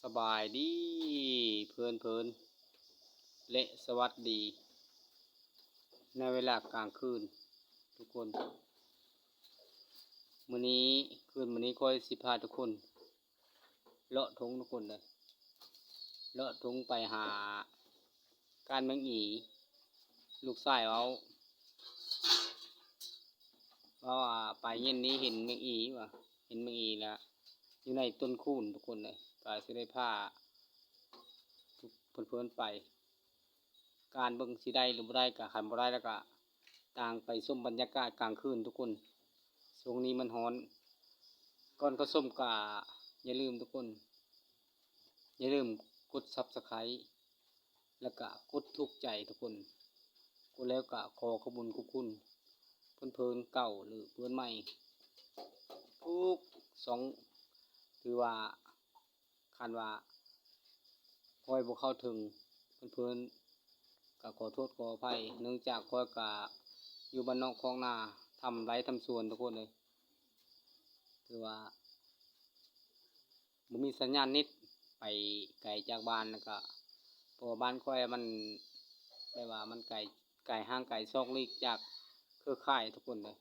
สบายดีเพลินและสวัสดีในเวลากลางคืนทุกคนมื้อนี้ค่อยสิพาทุกคนเลาะทงทุกคนเลยเลาะทงไปหาการแมงอีลูกชายว่าไปเย็นนี้เห็นแมงอีว่ะเห็นแมงอีแล้วอยู่ในต้นคูนทุกคนเลยก็สิได้พาทุกเพื่อนๆไปการเบิ่งสิได้หรือบ่ได้ก็คันบ่ได้แล้วก็ต่างไปชมบรรยากาศกลางคืนทุกคนช่วงนี้มันร้อนก่อนก็ชมก็อย่าลืมทุกคนอย่าลืมกด Subscribe แล้วก็กดถูกใจทุกคนกดแล้วก็ขอขอบคุณเพื่อนๆเก่าหรือเพื่อนใหม่ทุกสองถือว่าคันว่าคอยบ่เข้าถึงเพื่อนๆก็ขอโทษขออภัยเนื่องจากคอยก็อยู่บ้านนอกคลองนาทำไร่ทำสวนทุกคนเลยถือว่าบ่มีสัญญาณนิดไปไกลจากบ้านแล้วก็เพราะว่าบ้านค่อยมันได้ว่ามันไกลห่างไกลซอกลีกจากเครือข่ายทุกคนเลย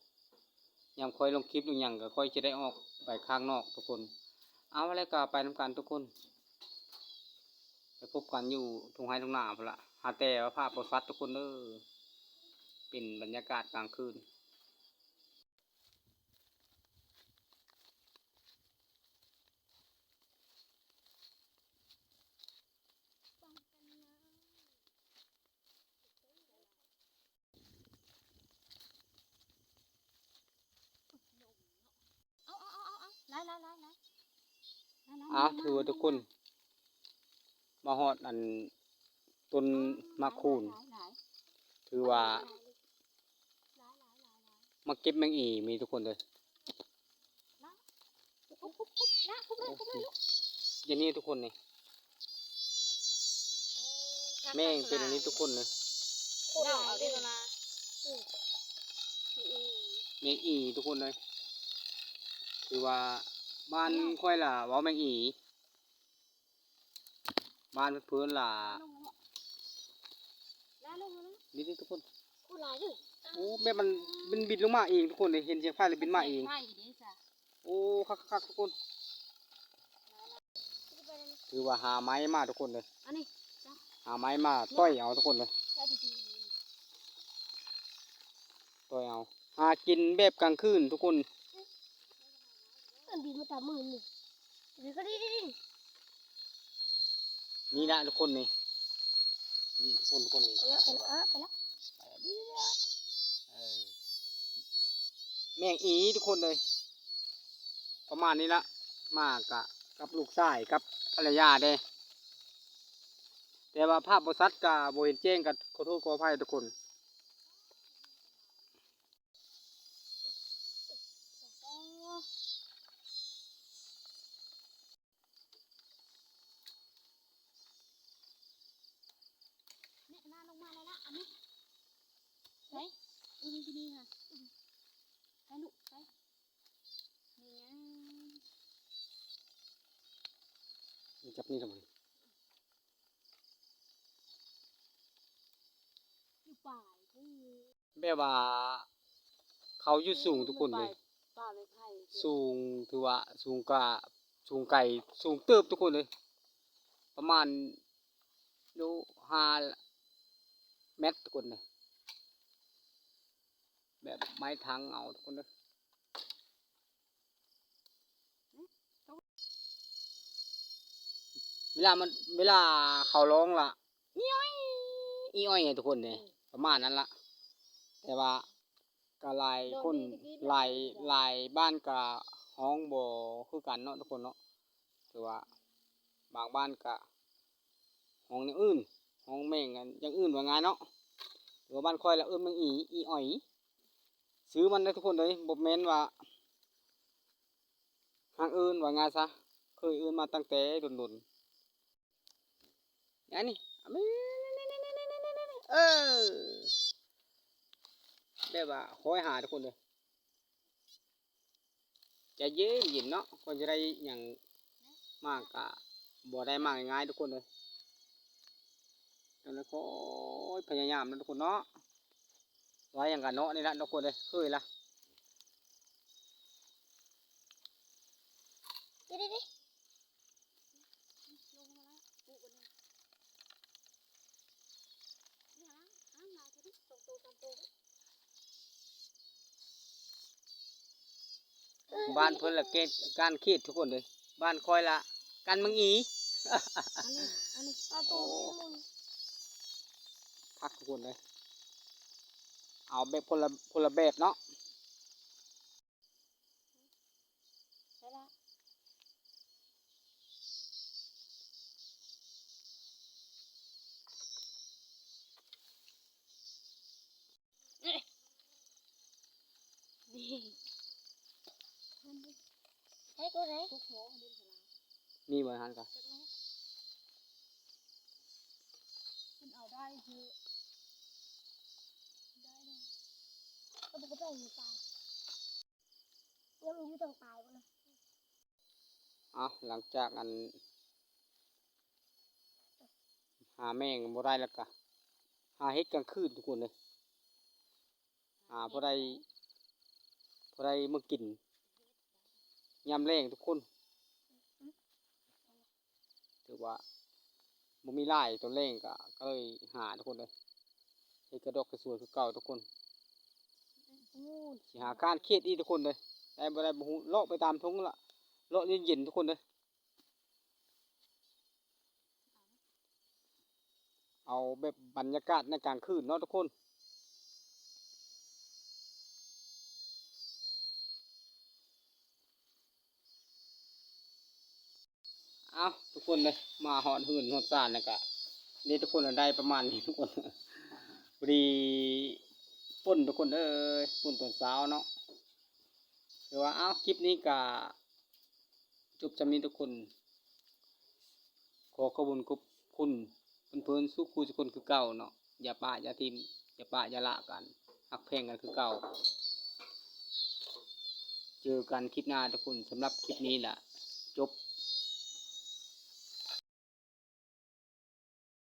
ยามค่อยลงคลิปลงหยังก็ค่อยจะได้ออกไปข้างนอกทุกคนเอาแล้วก็ไปนำกันทุกคนไปพบกันอยู่ทุ่งไร่ทุ่งนาพุ่นละหาแต่ว่าภาพบ่ชัดทุกคนเด้อเป็นบรรยากาศกลางคืนถือว่าทุกคนมาฮอดอันต้นมะคูนถือว่ามาเก็บแมงอีมีทุกคนเลยอย่างนี้ทุกคนนี่แม่งเป็นอันนี้ทุกคนเลยแมงอีทุกคนเลยคือว่าบ้านค่อยล่ะเว้าแมงอีบ้านเพื่อนๆล่ะนี่ทุกคนโอ้แม่มันบินลงมาเองทุกคนเลยเห็นเสียงไฟเลยบินมาเองโอ้คักทุกคนคือว่าหาไม้มาทุกคนเลยหาไม้มาต้อยเอาทุกคนเลยต้อยเอาหากินแบบกลางคืนทุกคนนี่ละทุกคนนี่นี่ทุกคนนี่แมงอีทุกคนเลยประมาณนี้ละมากกับลูกชายกับภรรยาเด้แต่ว่าภาพบริษัทกับโบเห็นแจ้งกับขอโทษขออภัยทุกคนจับนี่ทำไมแบบว่าเขาอยู่สูงทุกคนเลยสูงถือว่าสูงไก่สูงเติบทุกคนเลยประมาณดู5 เมตรทุกคนเลยแบบไม้ทั้งเอาทุกคนเลยเวลาเขาร้องล่ะอีอ้อยอีอ้อยไงทุกคนเนี่ยประมาณนั้นละแต่ว่าก็หลายคนหลายบ้านก็ห้องบ่คือกันเนาะทุกคนเนาะถือว่าบางบ้านก็ห้องอย่างอื่นห้องแม่งกันอย่างอื่นว่าไงเนาะหรือว่าบ้านค่อยละแมงอีอ้อยซื้อมันได้ทุกคนเลยบ่แม่นว่าทางอื่นว่าไงซะเคยอื่นมาตั้งแต่ดนๆอย่างนี้เออได้ว่าคอยหาทุกคนเลยใจเย็นเนาะคนจะได้อย่างมากกะ บ่ได้มาง่ายๆทุกคนเลยแล้วก็พยายามนะทุกคนเนาะไว้อย่างกันเนาะนี่ละทุกคนเลยเคยละ ดิดิดิบ้านเพิ่นละเกตการขีดทุกคนเลยบ้านคอยละกันมังอี อันนี้เอาตัวที่มุน พักทุกคนเลยเอาแบบคนละแบบเนาะ ใช่ละนี่ให้กูไหน มีบ่หันกัน มันเอาได้เยอะได้เลยก็มันก็ต้องอยู่ตายยังอยู่ตรงตายวะนะ เอาหลังจากอันหาแมงบ่ได้แล้วก็หาเฮ็ดกลางคืนทุกคนเลยหาบ่ได้มากินยามแรงทุกคนถือว่าบ่มีหลายตัวแรงก็เลยหาทุกคนเลยเฮ็ดกระดอกกระสวยคือเก่าทุกคนสิหาการเครียดอีกทุกคนเลยได้บ่ได้บ่ฮู้เลาะไปตามทุ่งละเลาะเย็นๆทุกคนเลยเอาแบบบรรยากาศในกลางคืนเนาะทุกคนเอาทุกคนเลยมาหอดหื่นหอดซ่านแล้วก็นี่ทุกคนได้ประมาณนี้ทุกคนพอดีป่นทุกคนเอ้ยป่นตอนเช้าเนาะหรือว่าเอาคลิปนี้ก็จบจำนี้ทุกคนขอขอบคุณเพื่อนๆสู้ครูทุกคนคือเก่าเนาะอย่าปะอย่าทิมอย่าปะอย่าละกันหักเพลงกันคือเก่าเจอกันคลิปหน้าทุกคนสำหรับคลิปนี้แหละจบ